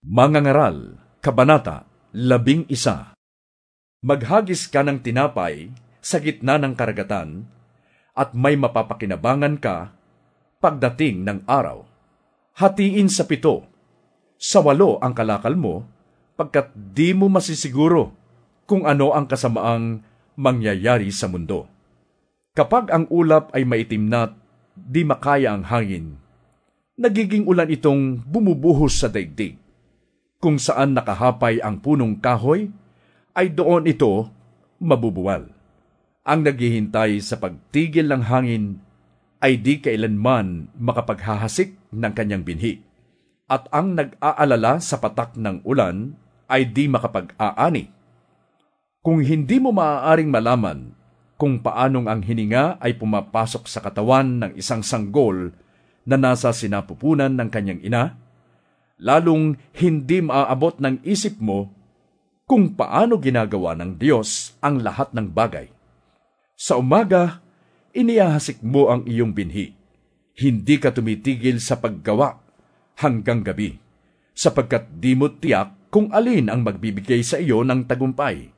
Mangangaral, Kabanata 11. Maghagis ka ng tinapay sa gitna ng karagatan, at may mapapakinabangan ka pagdating ng araw. Hatiin sa 7, sa 8 ang kalakal mo, pagkat di mo masisiguro kung ano ang kasamaang mangyayari sa mundo. Kapag ang ulap ay maitim na't di makaya ang hangin, nagiging ulan itong bumubuhos sa daigdig. Kung saan nakahapay ang punong kahoy, ay doon ito mabubuwal. Ang naghihintay sa pagtigil ng hangin ay di kailanman makapaghahasik ng kanyang binhi. At ang nag-aalala sa patak ng ulan ay di makapag-aani. Kung hindi mo maaaring malaman kung paanong ang hininga ay pumapasok sa katawan ng isang sanggol na nasa sinapupunan ng kanyang ina, lalong hindi maaabot ng isip mo kung paano ginagawa ng Diyos ang lahat ng bagay. Sa umaga, inihahasik mo ang iyong binhi. Hindi ka tumitigil sa paggawa hanggang gabi, sapagkat di mo tiyak kung alin ang magbibigay sa iyo ng tagumpay.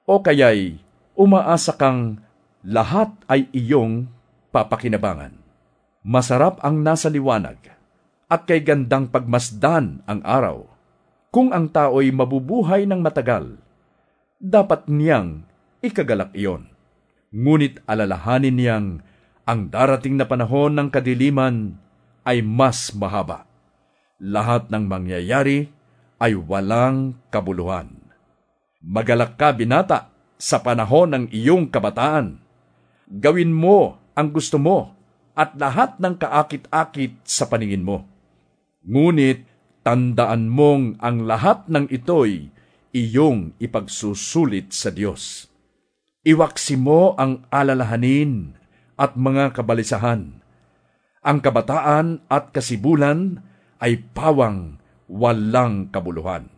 O kaya'y umaasa kang lahat ay iyong papakinabangan. Masarap ang nasa liwanag, at kay gandang pagmasdan ang araw. Kung ang tao'y mabubuhay ng matagal, dapat niyang ikagalak iyon. Ngunit alalahanin niyang ang darating na panahon ng kadiliman ay mas mahaba. Lahat ng mangyayari ay walang kabuluhan. Magalak ka, binata, sa panahon ng iyong kabataan. Gawin mo ang gusto mo at lahat ng kaakit-akit sa paningin mo. Ngunit tandaan mong ang lahat ng ito'y iyong ipagsusulit sa Diyos. Iwaksi mo ang alalahanin at mga kabalisahan. Ang kabataan at kasibulan ay pawang walang kabuluhan.